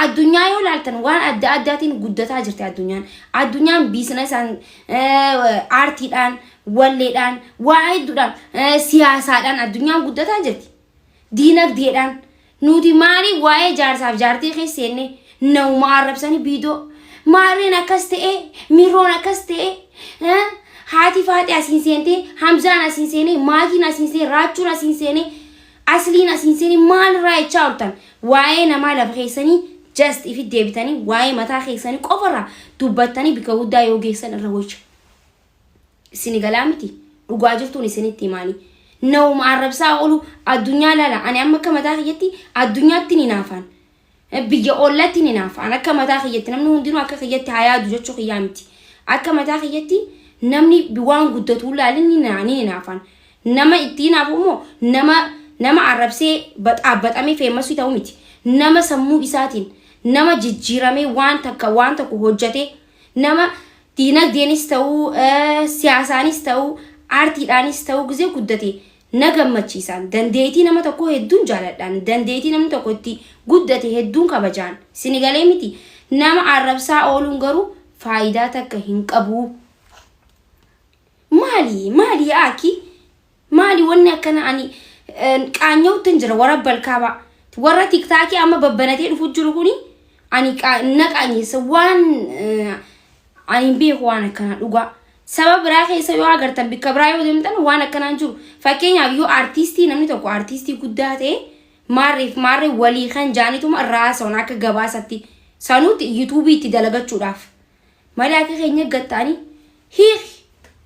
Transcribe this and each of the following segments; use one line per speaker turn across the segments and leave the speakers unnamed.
الدنيا يولالتن وان أداتين قدتها جرتي الدنيا بيزنس عن عرتي الآن ولي الآن واحد الآن سياسة الآن الدنيا قدتها جرتي دينك دي الآن نودي ماري واي جارساف جارتي خيسيني نو معرب ساني بيدو مارينا كستي ميرونا كستي هاتي فاتي أسينسينتي حمزة أسينسيني ماجي أسينسيني راتشو أسينسيني أصلي أسينسيني مال راي تشاوتن واي نما لبخيسني just if ديبتني واي متى خيسني كفرة تبتني بكودا يوجيسن الروج السنغالامتي وقاجرتوني سنتي ماني نو معرب ساقولو الدنيا لا أنا أما كما تاخيتي الدنيا تني نافان بيجي أولاد تني نافان أنا كما تاخيتي نمنو هندينو أكا خيتي هيا دوجتشو خيامتي أكا ما تاخيتي نمني بوان قدتو لا لني نعني نافان نما إتينا بومو نما عرب سي أمي فيمس ويتاوميتي نما سمو إساتين نما جيرامي وان تكو هجتي نما دينك دينستو سياسانستو artiidhaanistaw gizee guddate nagammachiisan dandeetii nama tokko hedduun jaaladhaan dandeetii namni tokko itti guddate hedduun kabajaan sinigalee miti nama arrabsaa ooluun garuu faayidaa takka hin qabu maali aki maali wanni akkana ani qaanyawtan jira wara balkaaba warra tiktaaki amma babbanatee dhufu jiru kuni ani naqaanyesa waan ani beeku waan akkana dhugaa سبب راخي سوي أقدر بكبراي ودمتن وانا كان أنجو فكين يو artisti نمني تكو artisti كده ماري ولي خان جاني توم الراس وناك جباساتي سانوت يوتيوبي تدلقة شراف ملاك خيني قطاني هيخ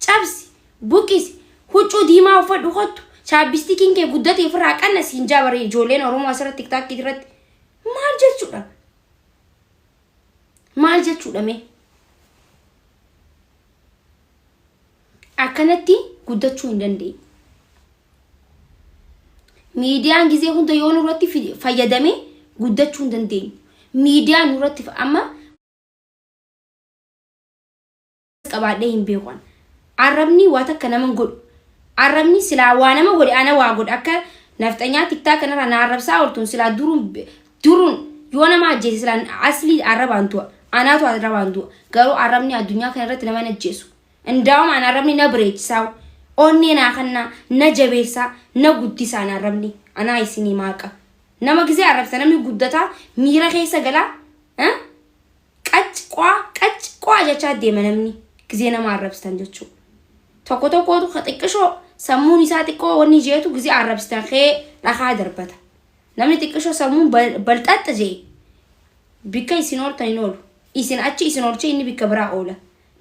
شابس بوكيس هوتشو ديما وفد وخط شابستي كين كي قدة تفرق أنا سينجا بري جولين أروم أسرة تيك تاك كده مال جت شو مي أكنتي قدتشو إندندي ميديا جزء هون تيون نورتي في فيدامي قدتشو إندندي ميديا نورتي أما كبعدين بيوان عربني واتك كنا منقول عربني سلا وانا ما قولي أنا واقول أكل نفتنيا تكتاك أنا رانا عرب ساورتون سلا دورون يوانا ما جيس سلا أصلي عرب أنتوا أنا تو عرب أنتوا قالوا عربني الدنيا كنا رت لما نجيسو እንዳውም አናረብኒ ነብሬች ሳው ኦኔና ከና ነጀቤሳ ነጉዲሳ አናረብኒ አናይሲኒ ማቃ ነማ ጊዜ አረብተነም ጉደታ ሚራ ኸይሰ ገላ ቀጭ ቋ ጃቻ ደመነምኒ ጊዜ ነማ አረብስተን ጀቹ ተቆተቆቱ ከጥቅሾ ሰሙን ይሳጥቆ ወኒ ጀቱ ጊዜ አረብስተን ኸ ራኻ ደርበታ ነምኒ ጥቅሾ ሰሙን በልጣጥ ጀ ቢከይ ሲኖር ታይኖር ኢሲን አቺ ሲኖርቼ ኢኒ ቢከብራ ኦላ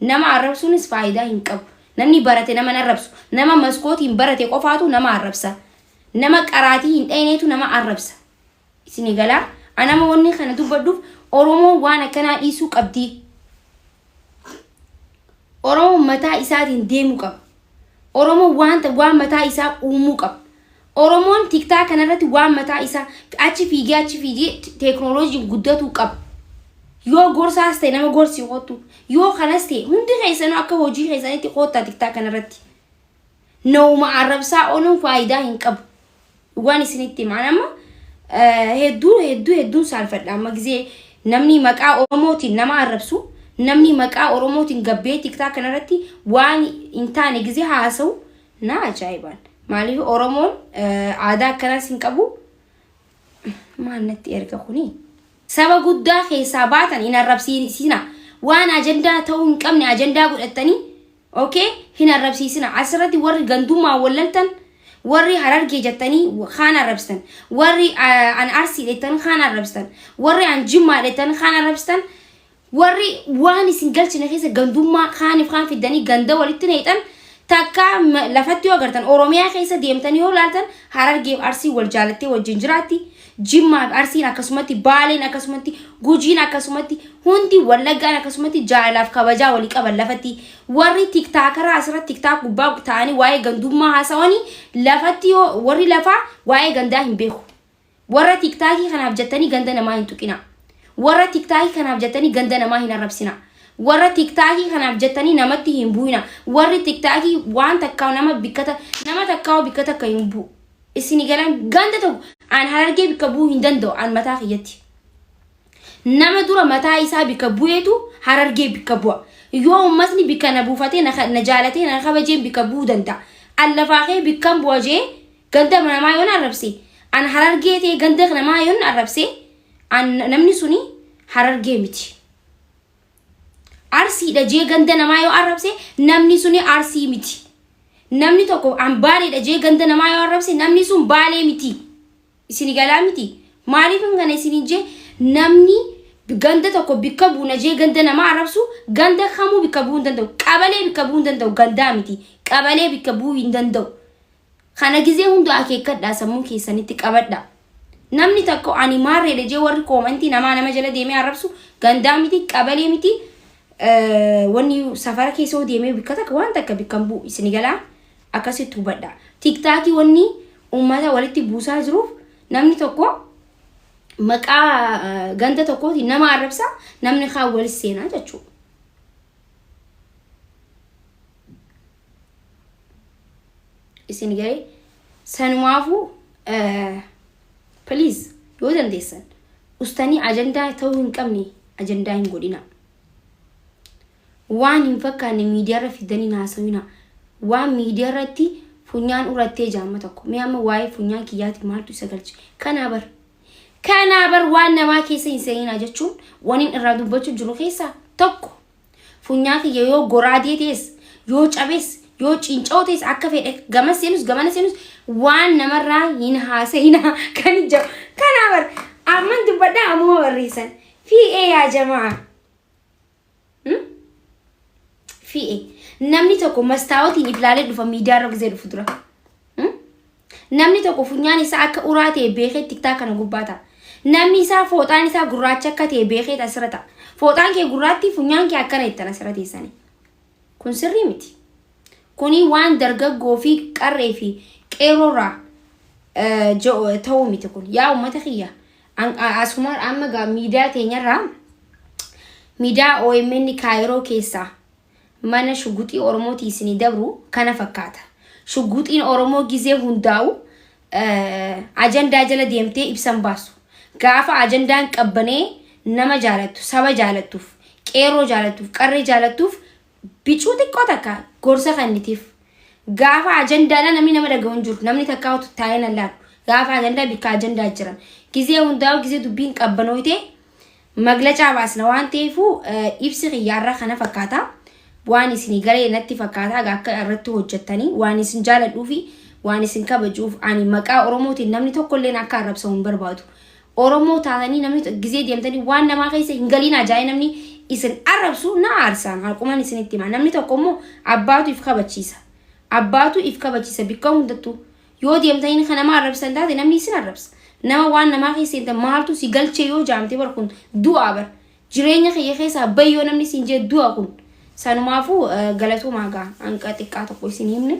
نما عربسونس فايدة ينكب نمني برته نما نربسو نما مسكوت ينبرته قفاتو نما عربسا نما كراتي ينتينيتو نما عربسا سنغالا أنا ما وني خنا دوب أورومو وانا كنا إيسو قبدي أورومو متى إسات ينديمو قب أورومو وان متى إسات أومو قب أورومو تيك تاك أنا رتي وان متى إسات أتشي فيجي تكنولوجي قدتو قب يو غورساس تي نما غورسي قوتو يو خلاصتي هندي خيسانو اكا هوجي خيساني تي قوتا تيك تاك انا رتي نو ما عرب سا اونو فايده ينقب واني سنتي معنا هدو سالفه اما غزي نمني مقا اوروموتي نما عربسو نمني مقا اوروموتي غبي تيك تاك انا رتي واني انتاني غزي هاسو نا جايبان مالي اورومون عادا كنا سنقبو ما نتي اركخوني سبا قدا حساباتن هنا الربسي سينا وانا أجندا توم كمني أجندا قد التاني أوكي هنا الربسي سينا عسرتي وري غندوما ولنتن وري حرارجي جتاني خانا ربستن وري عن أرسي لتن خانا ربستن وري عن جمع لتن خانا ربستن وري واني سنجلش نخيس غندوما خان في الدني غندا ولتن هيتن تاكا لفتيو أغرتن أوروميا خيسة ديمتن يو لالتن حرارجي أرسي والجالتي والجنجراتي جمع أرسي نكسمتي بالي نكسمتي جوجي نكسمتي هندي ولا جا نكسمتي جالاف كبجا ولي كبل لفتي وري تيك تاك راسرة تيك تاك وباق تاني واي غندوم ما حسواني لفتيو وري لفا واي غنداهم بيخو ورا تيك تاكي خنا بجتني غندنا ما ينتقينا ورا تيك تاكي خنا بجتني غندنا ما هنا ربسنا ورا تيك تاكي خنا بجتني نمتي ينبوينا ورا تيك تاكي وان تكاو نما بكتا نما تكاو بكتا كينبو السنغالان غندتو عن حرارجي بكبو هندندو عن متاخيتي nama dura mataa isaa bika bu'eetu harargee bika bu'a yoo ummatni bika na buufatee na jaalatee na kabajeen bika bu'uu danda'a allafaaqee bikkan bu'a jee ganda namaa yoon arrabse an harargee ta'e ganda namaa yoon arrabse an namni suni harargee miti arsiidha jee ganda namaa yoo arrabse namni suni arsii miti namni tokko an baaleedha jee ganda namaa yoo arrabse namni sun baalee miti isini galaa miti maaliif ngana isini jee namni ganda tokko bikka buuna jee ganda namaa arrabsu ganda kamuu bikka bu'uu hin danda'u qabalee bikka bu'uu hin danda'u gandaa miti qabalee bikka bu'uu hin danda'u kana gizee hunda akeekkadhaa sammuu keessanitti qabadha namni tokko ani maarreedha jee warri koomantii nama jala deemee arrabsu gandaa miti qabalee miti wanni safara keessa deemee bikka takka waan takka bikka bu'u isini galaa akkasitti hubadha tiktaakii wanni ummata walitti buusaa jiruuf namni tokko maqaa ganda tokkooti nama arrabsa namni kaan wal seenaa jechuudha isin galee sanumaafu please yoo dandeessan ustaanii ajandaa ta'uu hin qabne ajandaa hin godhina waan hin fakkaanne miidiyaarra fidanii naasawina waan miidiyaarratti funyaan urattee jaama tokko mee amma waa'ee funyaan kiyyaati maaltu isa galche kana bar waan namaa keessa hin seenina jechuun waniin irraa dubbachuu jiru keessa tokko funyaan kiyya yoo goraadee tees yoo cabees yoo cincootees akka fedhe gamana seenus waan namarraa hin haasa'ina kan jiru kana bar amman dubbadha ammoo barreessan fi'ee yaa jamaa fi'ee namni tokko mastaawotiin iflaalee dhufa miidiyaarra gizee dhufu dura namni tokko funyaan isaa akka uraa ta'e beekee tiktaa kana gubbaata namni isaa fooxaan isaa gurraacha akka ta'e beekee asirrata fooxaan kee gurraatti funyaan kee akkana ittan asirra teessanii kun sirrii miti kuni waan dargaggoo fi qarree fi qeerroorraa ta'uu miti kun yaa ummata kiyya asuma amma gaa miidiyaa teenyarraa miidiyaa OMN Kaayiroo keessaa mana shuguxii Oromootii isinii dabru kana fakkaata shuguxiin Oromoo gizee hundaa'u ajandaa jala deemtee ibsan baasu gaafa ajandaan qabbanee nama jaalattu saba jaalattuuf qeerroo jaalattuuf qarree jaalattuuf bicuu xiqqoo takka gorsa kannitiif gaafa ajandaadha namni nama dhaga'uun jiru namni takkaatu taa'ee nallaalu gaafa ajandaa bikka ajandaa jiran gizee hundaa'u gizee dubbiin qabbanooyte maglacaa baasna waan ta'eefu ibsi xiyyaarraa kana fakkaata waan isin garee natti fakkaata akka irratti hojjettanii waan isin jaaladhuu fi waan isin kabajuuf ani maqaa Oromootiin namni tokko illee akka arrabsa hin barbaadu Oromoo taatanii namni gizee deemtanii waan namaa keessa hin galiin ajaa'ee namni isin arrabsu na aarsaan halqumaan isinitti hima namni tokko immoo abbaatu if kabachiisa bikka hundattuu yoo deemtanii kan nama arrabsan taate namni isin arrabsa nama waan namaa keessa hin maaltu si galchee yoo jaamte bar kun du'a bar jireenya kiyya keessa bayyoo namni isin jee du'a kun sanumaafu galatoomaa gaa hanqa xiqqaa tokko isin himne